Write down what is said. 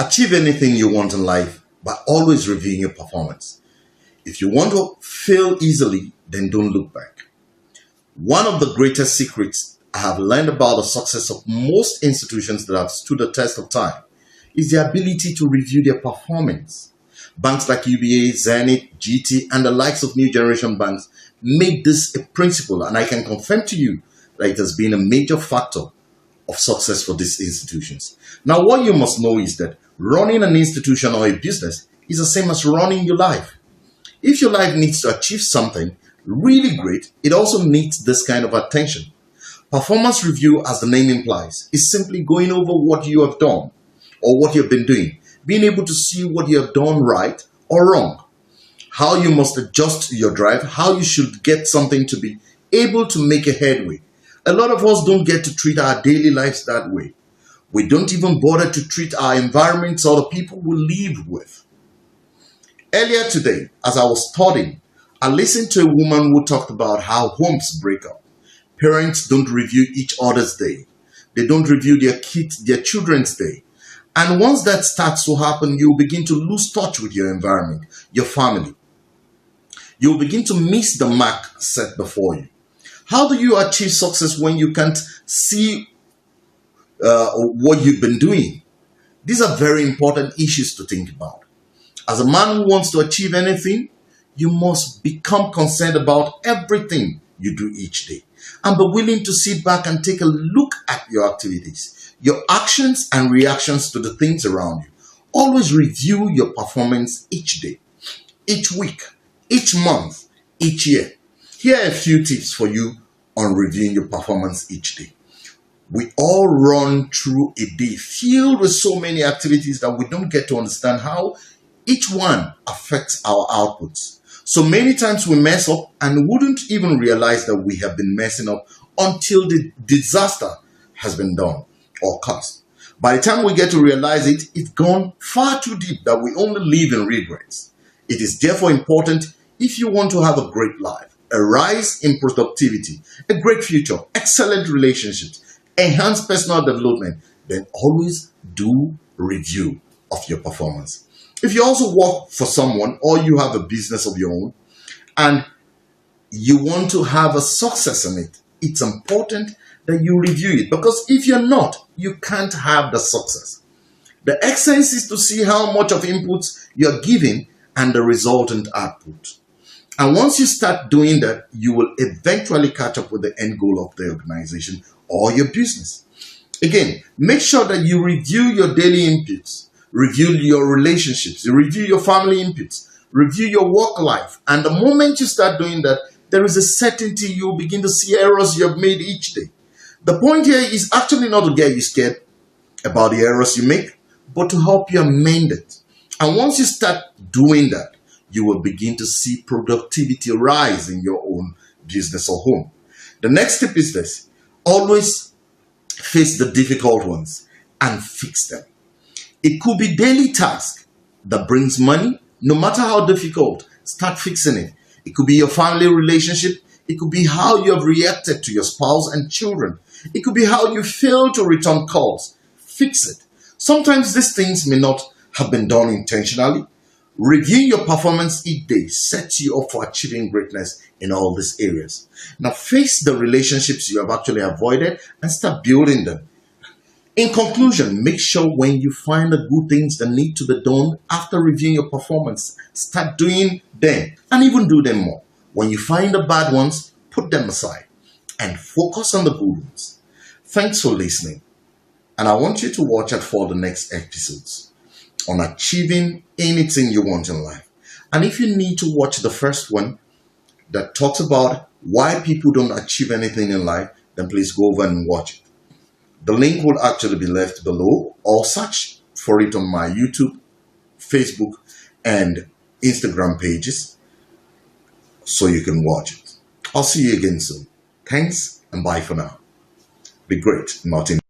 Achieve anything you want in life by always reviewing your performance. If you want to fail easily, then don't look back. One of the greatest secrets I have learned about the success of most institutions that have stood the test of time is the ability to review their performance. Banks like UBA, Zenith, GT, and the likes of new generation banks make this a principle, and I can confirm to you that it has been a major factor of success for these institutions. Now, what you must know is that running an institution or a business is the same as running your life. If your life needs to achieve something really great, it also needs this kind of attention. Performance review, as the name implies, is simply going over what you have done or what you've been doing, being able to see what you have done right or wrong, how you must adjust your drive, how you should get something to be able to make a headway. A lot of us don't get to treat our daily lives that way. We don't even bother to treat our environments or the people we live with. Earlier today, as I was studying, I listened to a woman who talked about how homes break up. Parents don't review each other's day. They don't review their children's day. And once that starts to happen, you'll begin to lose touch with your environment, your family. You'll begin to miss the mark set before you. How do you achieve success when you can't see what you've been doing? These are very important issues to think about. As a man who wants to achieve anything, you must become concerned about everything you do each day and be willing to sit back and take a look at your activities, your actions and reactions to the things around you. Always review your performance each day, each week, each month, each year. Here are a few tips for you on reviewing your performance each day. We all run through a day filled with so many activities that we don't get to understand how each one affects our outputs. So many times we mess up and wouldn't even realize that we have been messing up until the disaster has been done or caused. By the time we get to realize it, it's gone far too deep that we only live in regrets. It is therefore important, if you want to have a great life, a rise in productivity, a great future, excellent relationships, enhanced personal development, then always do review of your performance. If you also work for someone or you have a business of your own and you want to have a success in it, it's important that you review it, because if you're not, you can't have the success. The essence is to see how much of inputs you're giving and the resultant output. And once you start doing that, you will eventually catch up with the end goal of the organization or your business. Again, make sure that you review your daily inputs, review your relationships, review your family inputs, review your work life. And the moment you start doing that, there is a certainty you'll begin to see errors you have made each day. The point here is actually not to get you scared about the errors you make, but to help you amend it. And once you start doing that, you will begin to see productivity rise in your own business or home. The next tip is this: always face the difficult ones and fix them. It could be daily tasks that brings money, no matter how difficult. Start fixing it. It could be your family relationship. It could be how you have reacted to your spouse and children. It could be how you fail to return calls. Fix it. Sometimes these things may not have been done intentionally. Reviewing your performance each day sets you up for achieving greatness in all these areas. Now face the relationships you have actually avoided and start building them. In conclusion, make sure when you find the good things that need to be done after reviewing your performance, start doing them and even do them more. When you find the bad ones, put them aside and focus on the good ones. Thanks for listening. And I want you to watch out for the next episodes on achieving anything you want in life. And if you need to watch the first one that talks about why people don't achieve anything in life, then please go over and watch it. The link will actually be left below, or search for it on my YouTube, Facebook, and Instagram pages so you can watch it. I'll see you again soon. Thanks and bye for now. Be great, Martin.